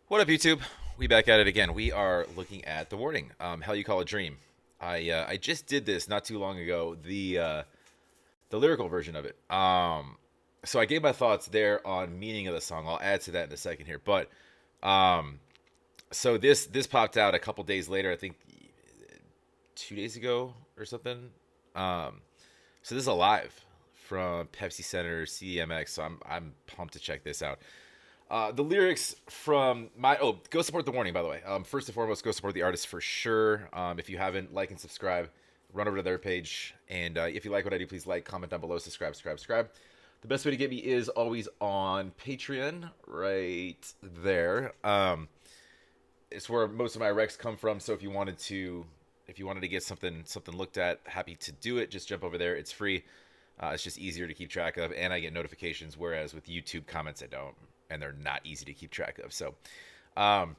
What up, YouTube? We back at it again. We are looking at The Warning. Hell You Call a Dream. I just did this not too long ago. The lyrical version of it. So I gave my thoughts there on meaning of the song. I'll add to that in a second here. But um, so this popped out a couple days later. I think 2 days ago or something. Um, so this is a live from Pepsi Center CDMX. So I'm pumped to check this out. The lyrics from my go support The Warning, by the way. First and foremost, go support the artist for sure. If you haven't, like and subscribe. Run over to their page, and if you like what I do, please like, comment down below, subscribe. The best way to get me is always on Patreon, right there. It's where most of my recs come from. So if you wanted to get something looked at, happy to do it. Just jump over there. It's free. It's just easier to keep track of, and I get notifications. Whereas with YouTube comments, I don't, and they're not easy to keep track of. Um,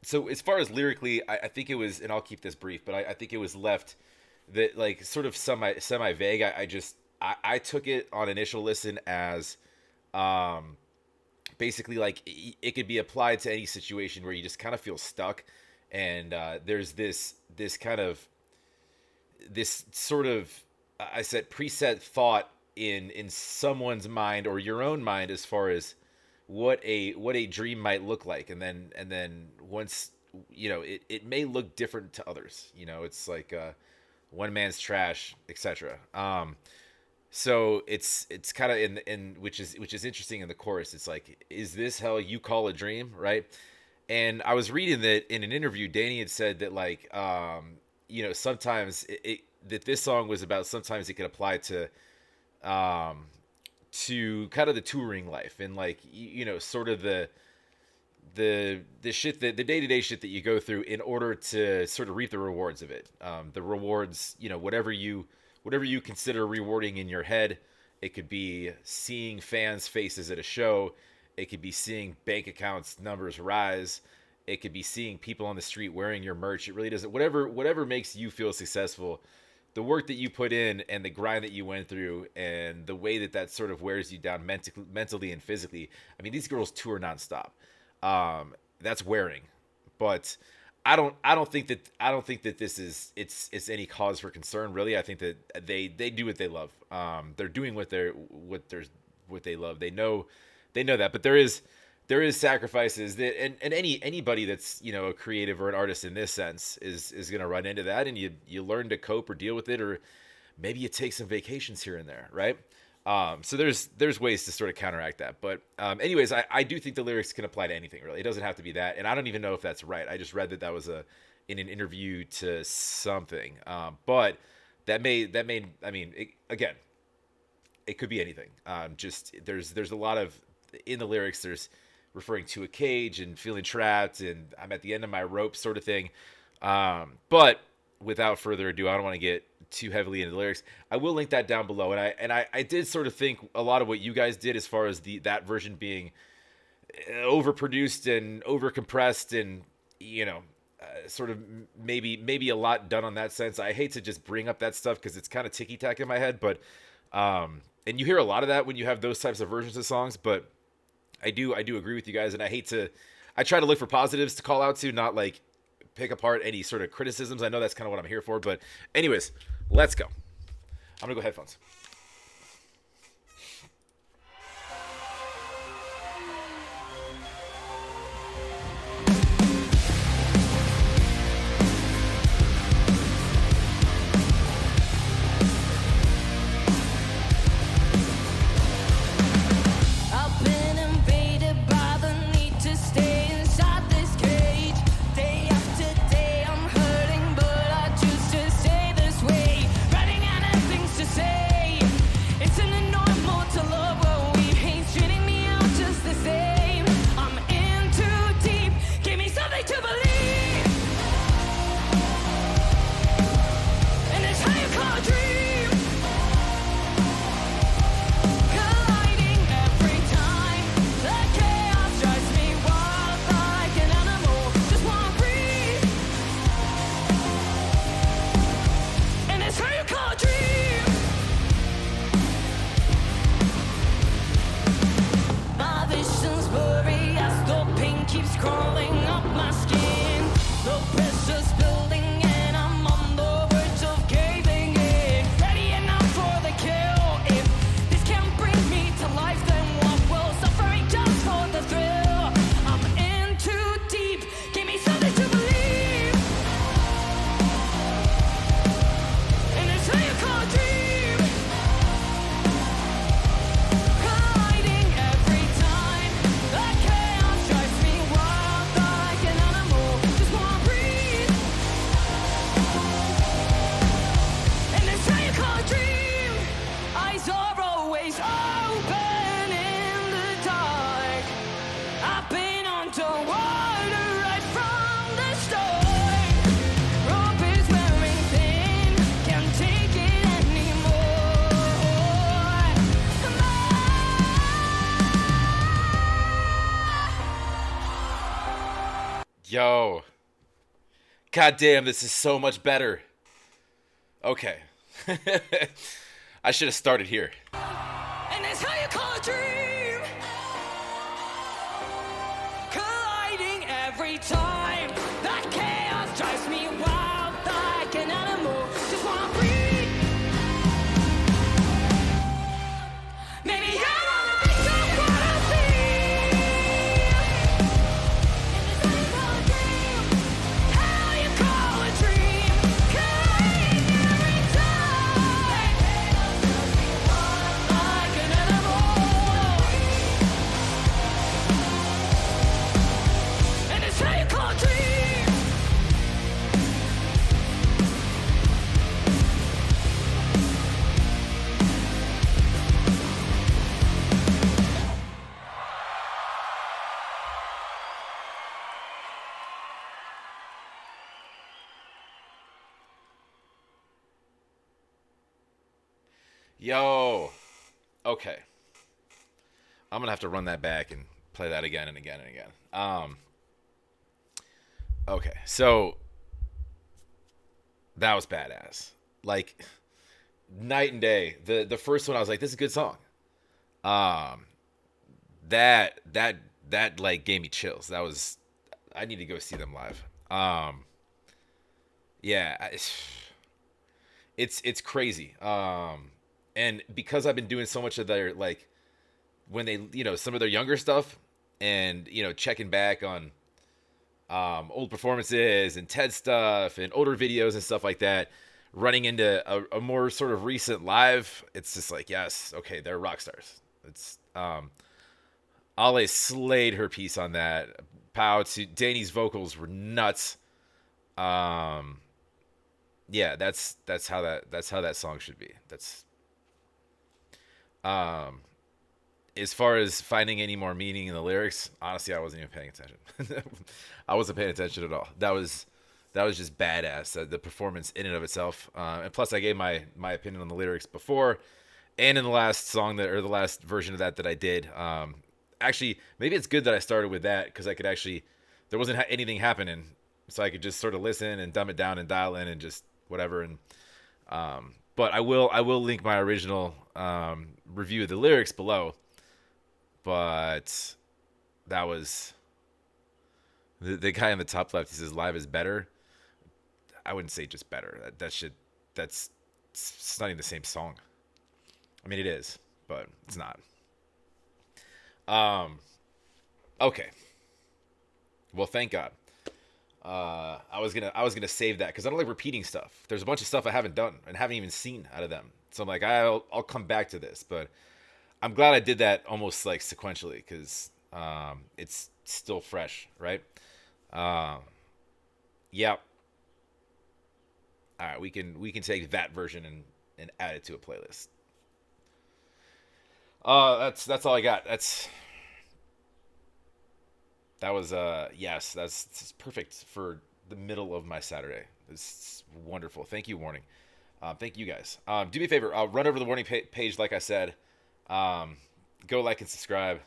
so as far as lyrically, I think it was, and I'll keep this brief, but I think it was left that like sort of semi vague. I took it on initial listen as um, basically like it could be applied to any situation where you just kind of feel stuck, and there's this kind of this sort of I said preset thought in someone's mind or your own mind as far as what a dream might look like, and then once it may look different to others. It's like one man's trash, etc. So it's kind of in which is interesting in the chorus. It's like, is this hell you call a dream, right? And I was reading that in an interview, Danny had said that like sometimes that this song was about, sometimes it could apply um to kind of the touring life, and like sort of the shit, that the day-to-day shit that you go through in order to sort of reap the rewards of it. The rewards, whatever you consider rewarding in your head. It could be seeing fans faces at a show. It could be seeing bank accounts numbers rise. It could be seeing people on the street wearing your merch. It really doesn't, whatever makes you feel successful, the work that you put in and the grind that you went through and the way that sort of wears you down mentally and physically. I mean, these girls tour nonstop. That's wearing, but I don't think that this is it's any cause for concern, really. I think that they do what they love. They're doing what they love. They know that, but there is sacrifices that, and anybody that's a creative or an artist in this sense is going to run into that, and you learn to cope or deal with it, or maybe you take some vacations here and there, right? So there's ways to sort of counteract that, but anyways, I do think the lyrics can apply to anything, really. It doesn't have to be that, and I don't even know if that's right. I just read that was in an interview to something, but that may I mean, again, it could be anything. Just there's a lot of, in the lyrics, there's referring to a cage and feeling trapped and I'm at the end of my rope, sort of thing. But without further ado, I don't want to get too heavily into the lyrics. I will link that down below, and I did sort of think a lot of what you guys did as far as that version being overproduced and overcompressed, and sort of maybe a lot done on that sense. I hate to just bring up that stuff because it's kind of ticky tack in my head, but and you hear a lot of that when you have those types of versions of songs. But I do agree with you guys, and I try to look for positives to call out to, not like pick apart any sort of criticisms. I know that's kind of what I'm here for, but anyways, let's go. I'm gonna go headphones. I've been invaded by the need to stay inside this cage. Day after day I'm hurting, but I choose to stay this way. Running out of things to say. Don't water right from the start. Rope is wearing thin, can't take it anymore. Yo. God damn, this is so much better. Okay. I should have started here. And that's how you call a dream. Colliding every time. That chaos drives me wild like an animal. Just wanna breathe. Maybe I wanna be just what I feel. And that's how you call a dream. How you call a dream. Colliding every time. That chaos drives me wild like an animal. And it's how you call a dream. Yo. Okay. I'm gonna have to run that back and play that again and again and again. Okay. So that was badass. Like night and day. The first one I was like, this is a good song. Um that that that like gave me chills. That was I need to go see them live. Yeah, it's crazy. And because I've been doing so much of their like when they some of their younger stuff and checking back on old performances and TED stuff and older videos and stuff like that, running into a more sort of recent live, it's just like, yes, okay, they're rock stars. It's Ale slayed her piece on that. Pow to Danny's vocals were nuts. Um, yeah, that's how that song should be. That's um as far as finding any more meaning in the lyrics, honestly, I wasn't even paying attention. I wasn't paying attention at all. That was just badass. The performance in and of itself, and plus, I gave my opinion on the lyrics before, and in the last song the last version of that I did. Actually, maybe it's good that I started with that because I could actually there wasn't anything happening, so I could just sort of listen and dumb it down and dial in and just whatever. And but I will link my original review of the lyrics below. But that was the guy in the top left. He says live is better. I wouldn't say just better. That's it's not even the same song. I mean, it is, but it's not. Um. Okay. Well, thank God. I was gonna save that because I don't like repeating stuff. There's a bunch of stuff I haven't done and haven't even seen out of them. So I'm like, I'll come back to this, but I'm glad I did that almost like sequentially because it's still fresh, right? Um, yeah. All right, we can take that version and add it to a playlist. That's all I got. That was yes, that's perfect for the middle of my Saturday. It's wonderful. Thank you, Warning. Thank you guys. Do me a favor. Run over the Warning page, like I said. Um, Go like and subscribe.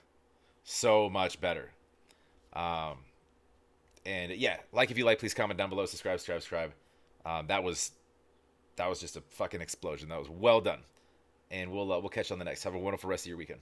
So much better. Um, and yeah, like if you like, please comment down below. Subscribe. That was just a fucking explosion. That was well done. And we'll catch you on the next. Have a wonderful rest of your weekend.